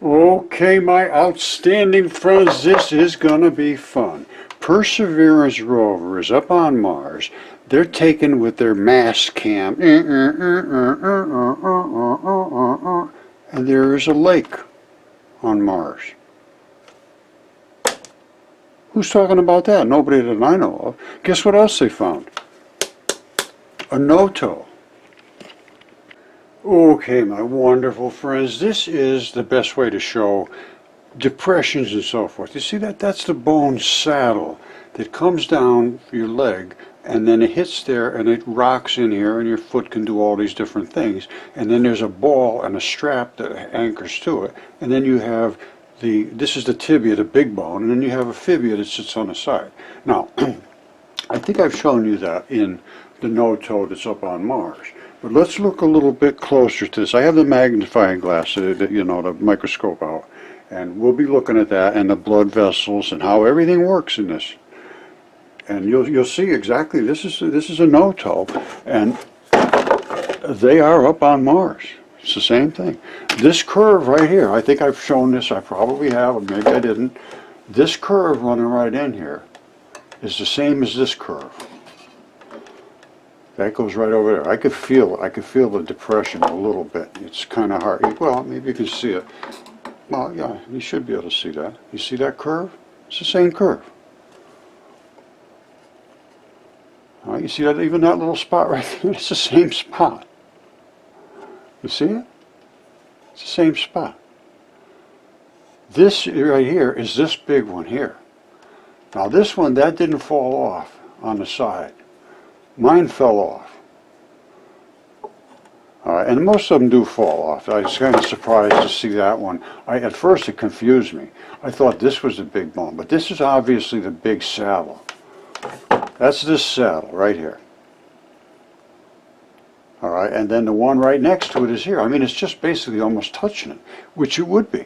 Okay, my outstanding friends, this is gonna be fun. Perseverance rover is up on Mars. They're taken with their mass cam, and there is a lake on Mars. Who's talking about that? Nobody that I know of. Guess what else they found? A no-toe. Okay, my wonderful friends, this is the best way to show depressions and so forth. You see that? That's the bone saddle that comes down your leg, and then it hits there and it rocks in here, and your foot can do all these different things. And then there's a ball and a strap that anchors to it, and then you have this is the tibia, the big bone, and then you have a fibula that sits on the side. Now, I think I've shown you that in the no-toe that's up on Mars. But let's look a little bit closer to this. I have the magnifying glass, the microscope out, and we'll be looking at that and the blood vessels and how everything works in this. And you'll see exactly this is a no-toe, and they are up on Mars. It's the same thing. This curve right here, I think I've shown this. I probably have, or maybe I didn't. This curve running right in here is the same as this curve. That goes right over there. I could feel it. I could feel the depression a little bit. It's kind of hard. Well, maybe you can see it. Well, yeah, you should be able to see that. You see that curve? It's the same curve. All right, you see that? Even that little spot right there, it's the same spot. You see it? It's the same spot. This right here is this big one here. Now this one, that didn't fall off on the side. Mine fell off. All right, and most of them do fall off. I was kind of surprised to see that one. At first it confused me. I thought this was the big bone, but this is obviously the big saddle. That's this saddle right here. All right, and then the one right next to it is here. I mean, it's just basically almost touching it, which it would be.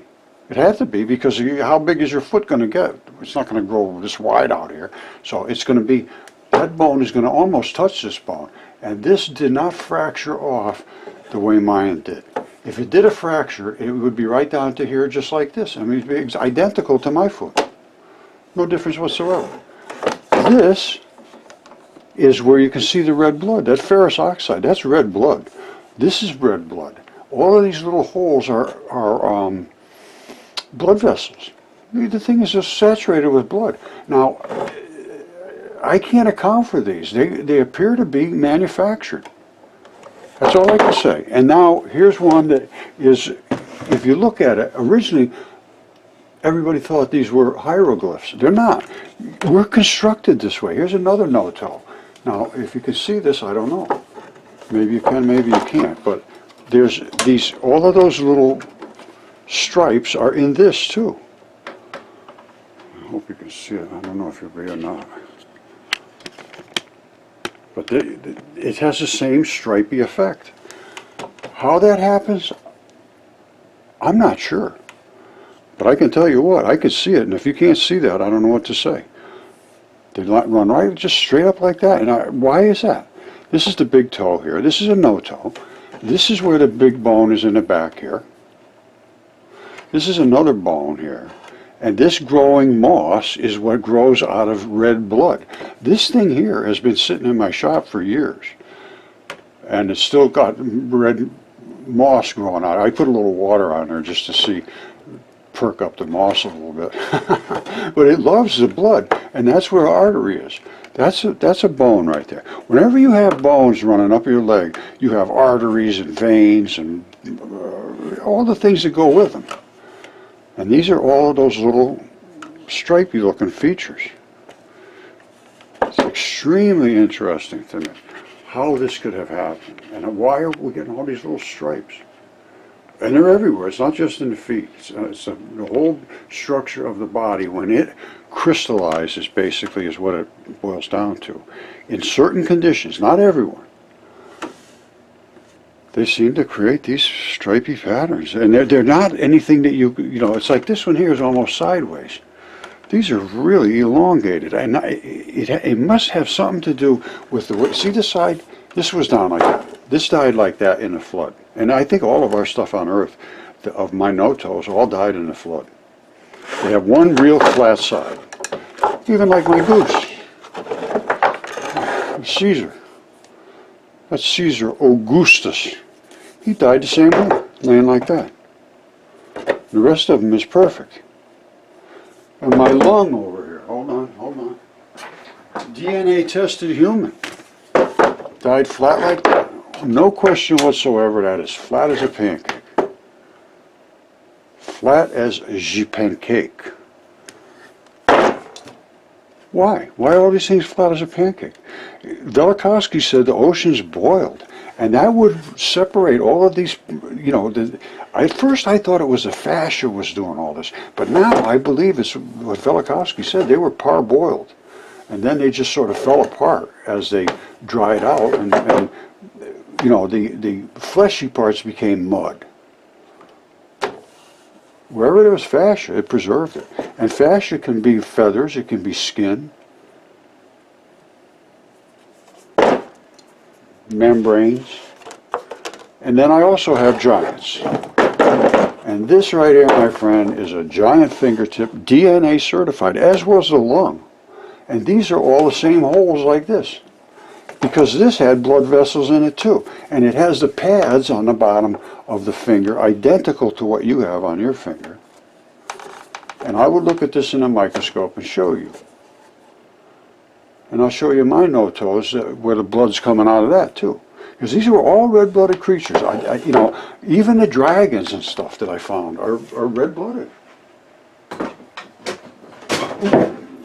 It had to be, because how big is your foot going to get? It's not going to grow this wide out here. So it's going to be, that bone is going to almost touch this bone. And this did not fracture off the way mine did. If it did a fracture, it would be right down to here just like this. I mean, it'd be identical to my foot. No difference whatsoever. This is where you can see the red blood. That ferrous oxide, that's red blood. This is red blood. All of these little holes are blood vessels. The thing is just saturated with blood. Now, I can't account for these. They appear to be manufactured. That's all I can say. And now, here's one that is, if you look at it, originally, everybody thought these were hieroglyphs. They're not. We're constructed this way. Here's another no-toe. Now, if you can see this, I don't know. Maybe you can, maybe you can't. But there's these, all of those little stripes are in this too. I hope you can see it. I don't know if you'll be or not. But it has the same stripy effect. How that happens, I'm not sure. But I can tell you what, I can see it, and if you can't see that, I don't know what to say. They run right just straight up like that. And why is that? This is the big toe here. This is a no-toe. This is where the big bone is in the back here. This is another bone here. And this growing moss is what grows out of red blood. This thing here has been sitting in my shop for years. And it's still got red moss growing out. I put a little water on there just to see, perk up the moss a little bit. But it loves the blood, and that's where the artery is. That's a bone right there. Whenever you have bones running up your leg, you have arteries and veins and all the things that go with them. And these are all those little stripy looking features. It's extremely interesting to me how this could have happened, and why are we getting all these little stripes? And they're everywhere. It's not just in the feet. It's the whole structure of the body. When it crystallizes, basically, is what it boils down to. In certain conditions, not everyone, they seem to create these stripy patterns. And they're not anything that you know, it's like this one here is almost sideways. These are really elongated. And it must have something to do with the way, see this side? This was down like that. This died like that in a flood. And I think all of our stuff on Earth, of my no-toes all died in the flood. They have one real flat side. Even like my goose. Caesar. That's Caesar Augustus. He died the same way, laying like that. The rest of them is perfect. And my lung over here, hold on. DNA tested human. Died flat like that. No question whatsoever, that is flat as a pancake. Flat as a pancake. Why? Why are all these things flat as a pancake? Velikovsky said the ocean's boiled, and that would separate all of these, you know, at first I thought it was the fascia was doing all this, but now I believe it's what Velikovsky said. They were parboiled, and then they just sort of fell apart as they dried out, and you know, the fleshy parts became mud. Wherever there was fascia, it preserved it. And fascia can be feathers, it can be skin, membranes, and then I also have giants. And this right here, my friend, is a giant fingertip, DNA certified, as was the lung. And these are all the same holes like this, because this had blood vessels in it too. And it has the pads on the bottom of the finger, identical to what you have on your finger. And I would look at this in a microscope and show you. And I'll show you my no-toes where the blood's coming out of that too. Because these were all red-blooded creatures. You know, even the dragons and stuff that I found are red-blooded.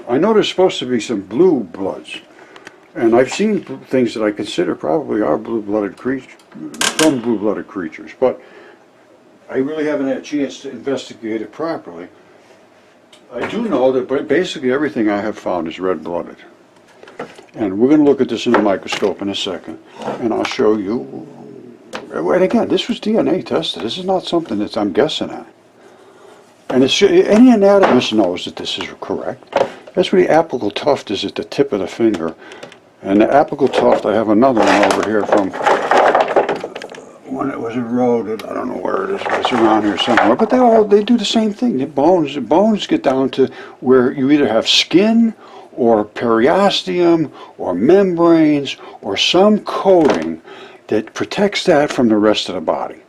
I know there's supposed to be some blue bloods. And I've seen things that I consider probably are blue-blooded creatures, from blue-blooded creatures, but I really haven't had a chance to investigate it properly. I do know that basically everything I have found is red-blooded. And we're going to look at this in a microscope in a second, and I'll show you. And again, this was DNA tested. This is not something that I'm guessing at. And any anatomist knows that this is correct. That's where the apical tuft is at the tip of the finger. And the apical tuft, I have another one over here from when it was eroded. I don't know where it is, but it's around here somewhere. But they do the same thing. The bones get down to where you either have skin or periosteum or membranes or some coating that protects that from the rest of the body.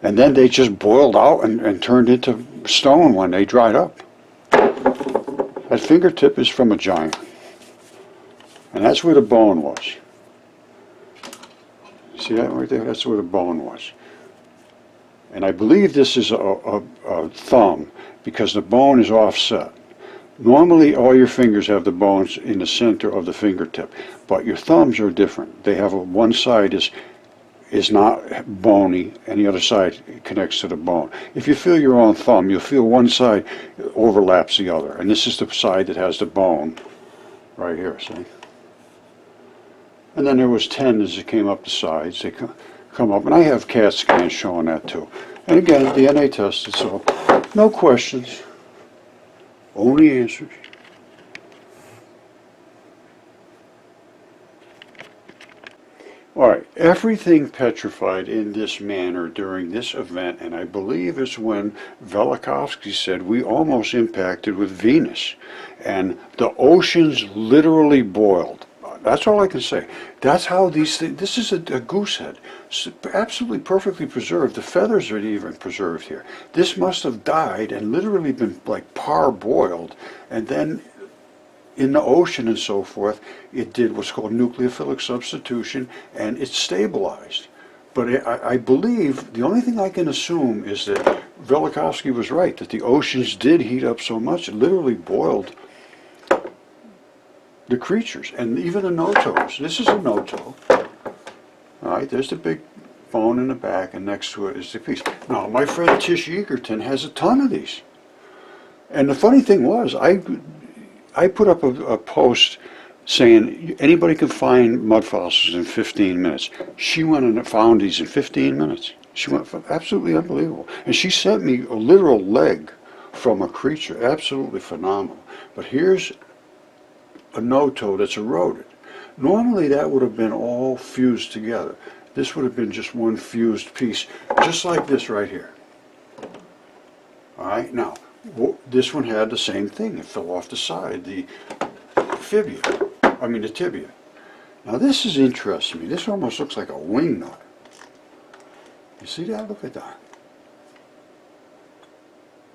And then they just boiled out and turned into stone when they dried up. That fingertip is from a giant. And that's where the bone was. See that right there? That's where the bone was. And I believe this is a thumb because the bone is offset. Normally all your fingers have the bones in the center of the fingertip, but your thumbs are different. They have one side is not bony and the other side connects to the bone. If you feel your own thumb, you'll feel one side overlaps the other. And this is the side that has the bone right here, see? And then there was tendons that came up the sides. They come up, and I have CAT scans showing that too. And again, DNA tested, so no questions, only answers. All right, everything petrified in this manner during this event, and I believe it's when Velikovsky said we almost impacted with Venus, and the oceans literally boiled. That's all I can say. That's how these things, this is a goose head, absolutely perfectly preserved. The feathers are even preserved here. This must have died and literally been like parboiled, and then in the ocean and so forth, it did what's called nucleophilic substitution, and it stabilized. But I believe, the only thing I can assume is that Velikovsky was right, that the oceans did heat up so much, it literally boiled the creatures, and even the no-toes. This is a no-toe. All right, there's the big bone in the back, and next to it is the piece. Now, my friend Tish Egerton has a ton of these. And the funny thing was, I put up a post saying anybody can find mud fossils in 15 minutes. She went and found these in 15 minutes. She went, absolutely unbelievable. And she sent me a literal leg from a creature, absolutely phenomenal. But here's a no-toe that's eroded. Normally that would have been all fused together. This would have been just one fused piece, just like this right here. All right, now, this one had the same thing. It fell off the side, the the tibia. Now this is interesting to me. This almost looks like a wing nut. You see that? Look at that.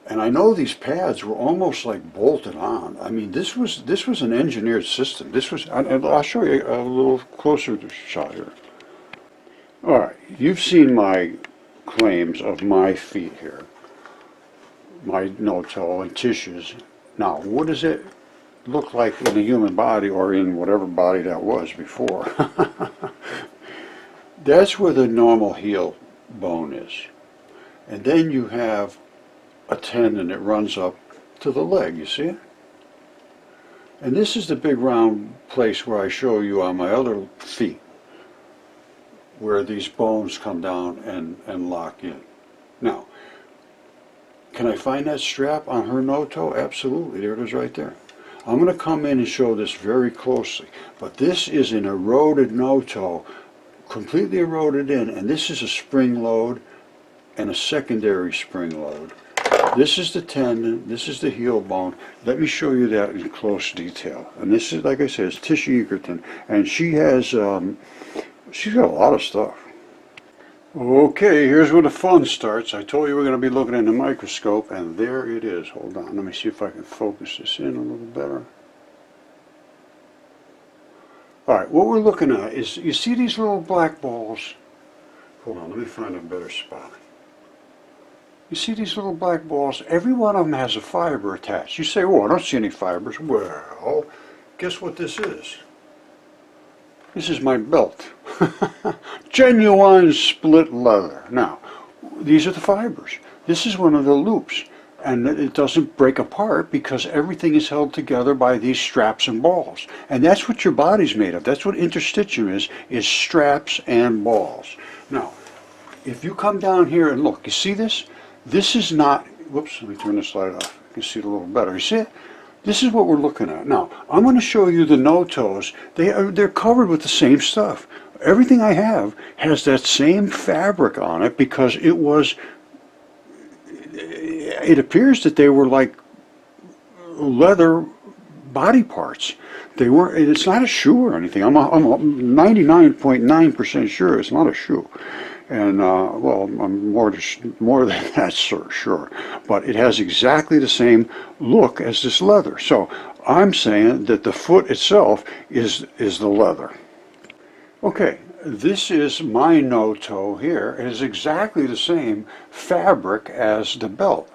And I know these pads were almost like bolted on. I mean, this was an engineered system. This was, and I'll show you a little closer shot here. All right, you've seen my claims of my feet here, my no-toe and tissues. Now, what does it look like in a human body, or in whatever body that was before? That's where the normal heel bone is. And then you have a tendon that runs up to the leg, you see it? And this is the big round place where I show you on my other feet, where these bones come down and lock in. Now, can I find that strap on her no-toe? Absolutely, there it is right there. I'm going to come in and show this very closely, but this is an eroded no-toe, completely eroded in, and this is a spring load and a secondary spring load. This is the tendon, this is the heel bone. Let me show you that in close detail. And this is, like I said, it's Tisha Egerton, and she has, she's got a lot of stuff. Okay, here's where the fun starts. I told you we're going to be looking in the microscope, and there it is. Hold on, let me see if I can focus this in a little better. All right, what we're looking at is, you see these little black balls? Hold on, let me find a better spot. You see these little black balls? Every one of them has a fiber attached. You say, oh, I don't see any fibers. Well, guess what this is? This is my belt. Genuine split leather. Now, these are the fibers. This is one of the loops. And it doesn't break apart because everything is held together by these straps and balls. And that's what your body's made of. That's what interstitium is straps and balls. Now, if you come down here and look, you see this? This is not, whoops, let me turn this light off. You can see it a little better. You see it? This is what we're looking at. Now, I'm going to show you the no-toes. They're covered with the same stuff. Everything I have has that same fabric on it because it appears that they were like leather body parts. They weren't, it's not a shoe or anything. I'm 99.9% sure it's not a shoe. And, well, I'm more than that, sure. But it has exactly the same look as this leather. So I'm saying that the foot itself is the leather. Okay, this is my no-toe here. It is exactly the same fabric as the belt.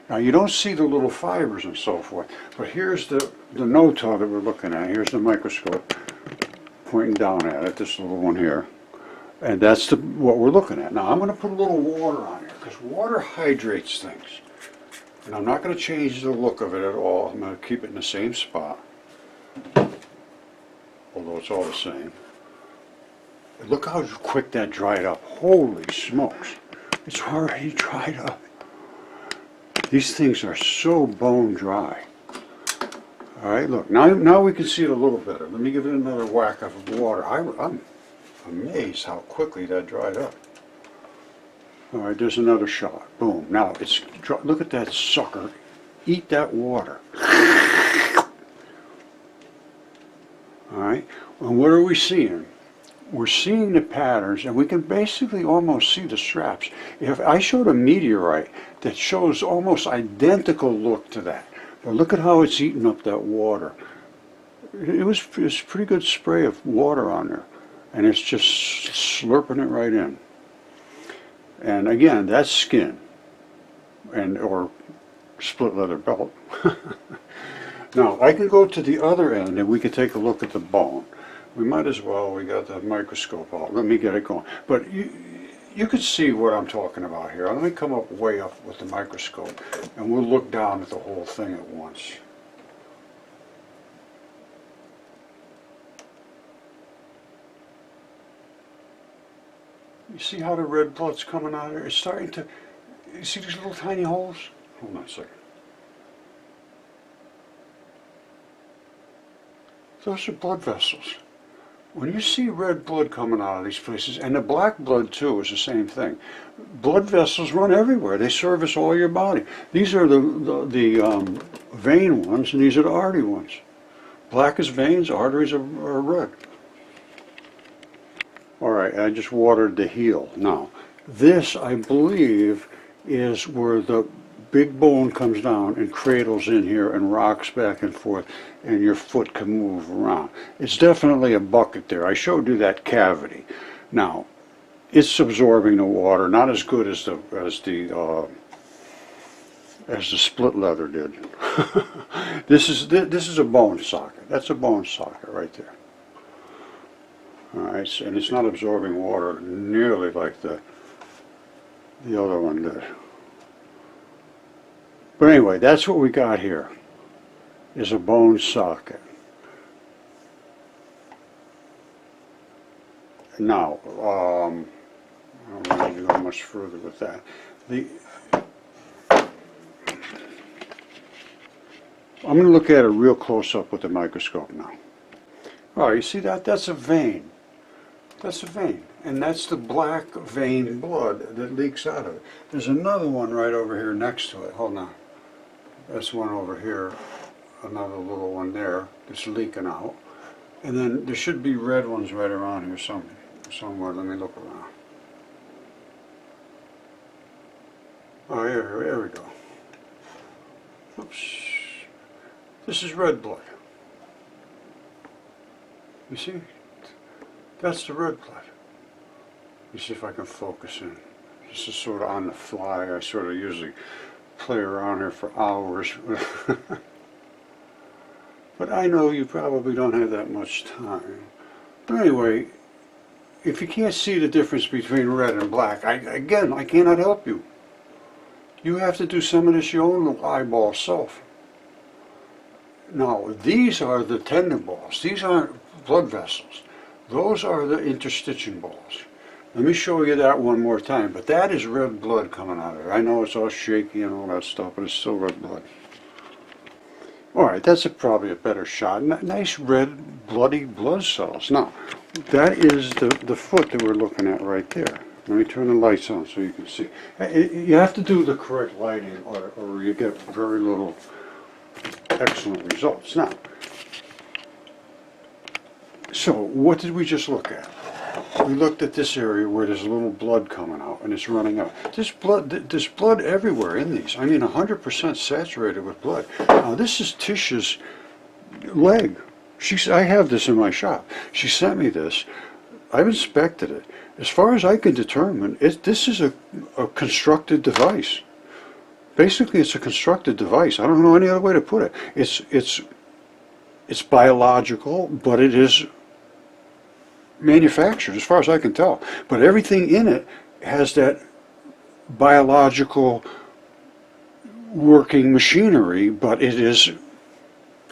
Now, you don't see the little fibers and so forth. But here's the no-toe that we're looking at. Here's the microscope pointing down at it, this little one here. And that's what we're looking at. Now I'm going to put a little water on here because water hydrates things. And I'm not going to change the look of it at all. I'm going to keep it in the same spot. Although it's all the same. And look how quick that dried up. Holy smokes. It's already dried up. These things are so bone dry. Alright, look. Now we can see it a little better. Let me give it another whack of water. I'm amazed how quickly that dried up. All right, there's another shot. Boom. Now it's look at that sucker. Eat that water. All right. And what are we seeing? We're seeing the patterns, and we can basically almost see the straps. If I showed a meteorite that shows almost identical look to that, but look at how it's eating up that water. It was pretty good spray of water on there. And it's just slurping it right in. And again, that's skin, or split leather belt. Now, I can go to the other end and we can take a look at the bone. We might as well, we got the microscope out. Let me get it going. But you can see what I'm talking about here. Let me come up way up with the microscope and we'll look down at the whole thing at once. You see how the red blood's coming out of there? It's starting to, you see these little tiny holes? Hold on a second. Those are blood vessels. when you see red blood coming out of these places, and the black blood too is the same thing. Blood vessels run everywhere. They service all your body. These are the vein ones, and these are the artery ones. Black is veins, arteries are red. All right, I just watered the heel. Now, this, I believe, is where the big bone comes down and cradles in here and rocks back and forth, and your foot can move around. It's definitely a bucket there. I showed you that cavity. Now, it's absorbing the water, not as good as the split leather did. This is a bone socket. That's a bone socket right there. All right, so, and it's not absorbing water nearly like the other one did. But anyway, that's what we got here, is a bone socket. Now, I don't need to go much further with that. I'm going to look at it real close up with the microscope now. All right, you see that? That's a vein. That's a vein. And that's the black vein blood that leaks out of it. There's another one right over here next to it. Hold on. That's one over here. Another little one there that's leaking out. And then there should be red ones right around here somewhere. Let me look around. Oh, here we go. Oops. This is red blood. You see? That's the red blood. Let me see if I can focus in. This is sort of on the fly. I sort of usually play around here for hours. But I know you probably don't have that much time. But anyway, if you can't see the difference between red and black, I cannot help you. You have to do some of this your own eyeball self. Now, these are the tendon balls. These aren't blood vessels. Those are the interstitial balls. Let me show you that one more time. But that is red blood coming out of it. I know it's all shaky and all that stuff, but it's still red blood. All right, that's probably a better shot. Nice red, bloody blood cells. Now, that is the foot that we're looking at right there. Let me turn the lights on so you can see. You have to do the correct lighting or you get very little excellent results. Now, so what did we just look at? We looked at this area where there's a little blood coming out and it's running out. There's blood everywhere in these. I mean 100% saturated with blood. Now this is Tisha's leg. I have this in my shop. She sent me this. I've inspected it. As far as I can determine, this is a constructed device. Basically, it's a constructed device. I don't know any other way to put it. It's biological, but it is manufactured, as far as I can tell. But everything in it has that biological working machinery, but it is,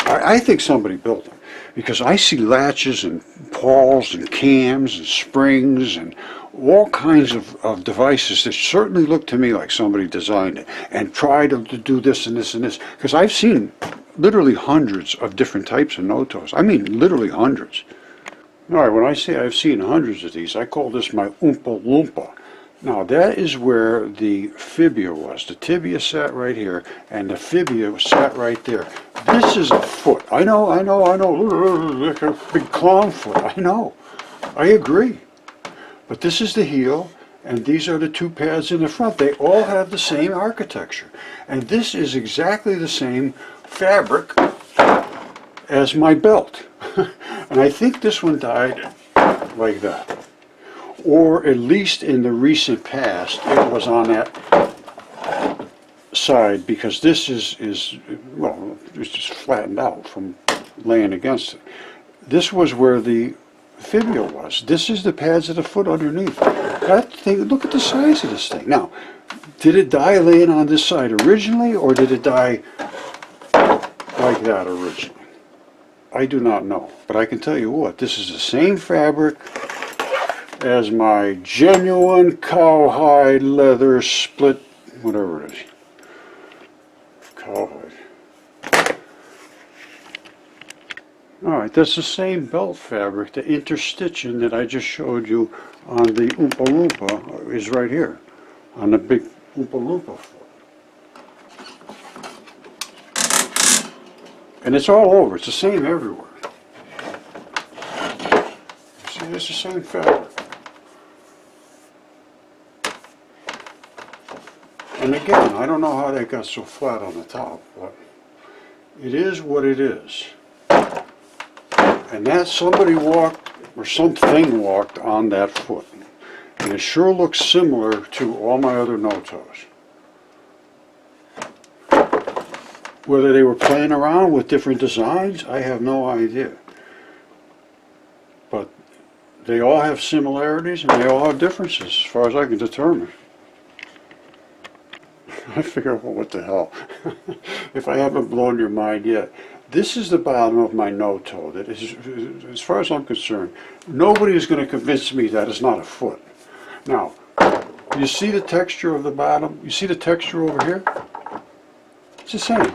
I think somebody built it. Because I see latches and pawls and cams and springs and all kinds of devices that certainly look to me like somebody designed it and tried to do this and this and this. Because I've seen literally hundreds of different types of no-toes. I mean literally hundreds. All right, when I say I've seen hundreds of these, I call this my Oompa Loompa. Now that is where the fibula was. The tibia sat right here, and the fibula sat right there. This is a foot. I know. Like a big clown foot. I know. I agree. But this is the heel, and these are the two pads in the front. They all have the same architecture. And this is exactly the same fabric as my belt. And I think this one died like that. Or at least in the recent past, it was on that side, because this is well, it's just flattened out from laying against it. This was where the fibula was. This is the pads of the foot underneath. That thing, look at the size of this thing. Now, did it die laying on this side originally, or did it die like that originally? I do not know, but I can tell you what, this is the same fabric as my genuine cowhide leather split, whatever it is. Cowhide. Alright, that's the same belt fabric. The interstitching that I just showed you on the Oompa Loompa is right here, on the big Oompa Loompa foot. And it's all over. It's the same everywhere. See, it's the same fabric. And again, I don't know how that got so flat on the top, but it is what it is. And that somebody walked, or something walked on that foot. And it sure looks similar to all my other no-toes. Whether they were playing around with different designs, I have no idea. But they all have similarities and they all have differences, as far as I can determine. I figure, well, what the hell? If I haven't blown your mind yet. This is the bottom of my no-toe. That is, as far as I'm concerned, nobody is going to convince me that it's not a foot. Now, you see the texture of the bottom? You see the texture over here? It's the same.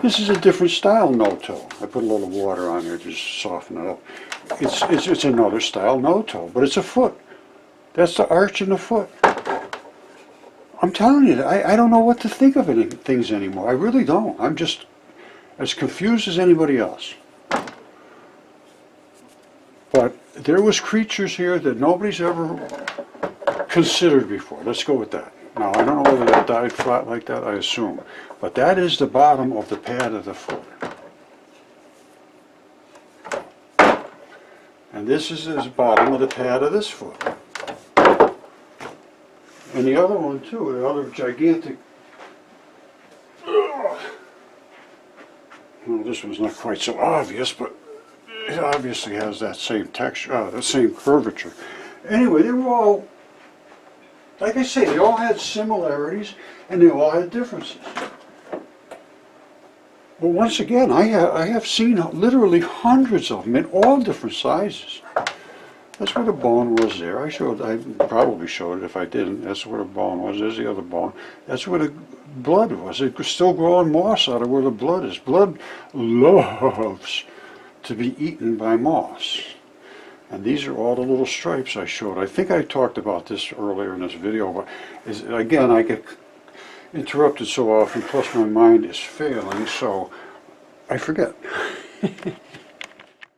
This is a different style no-toe. I put a little water on here to just soften it up. It's another style no-toe, but it's a foot. That's the arch in the foot. I'm telling you, I don't know what to think of things anymore. I really don't. I'm just as confused as anybody else. But there was creatures here that nobody's ever considered before. Let's go with that. Now, I don't know whether that died flat like that, I assume. But that is the bottom of the pad of the foot. And this is the bottom of the pad of this foot. And the other one too, the other gigantic... Well, this one's not quite so obvious, but it obviously has that same texture, the same curvature. Anyway, they were all, like I say, they all had similarities and they all had differences. But once again, I have seen literally hundreds of them in all different sizes. That's where the bone was there. I probably showed it if I didn't. That's where the bone was. There's the other bone. That's where the blood was. It was still growing moss out of where the blood is. Blood loves to be eaten by moss. And these are all the little stripes I showed. I think I talked about this earlier in this video, but again, I get interrupted so often, plus my mind is failing, so I forget.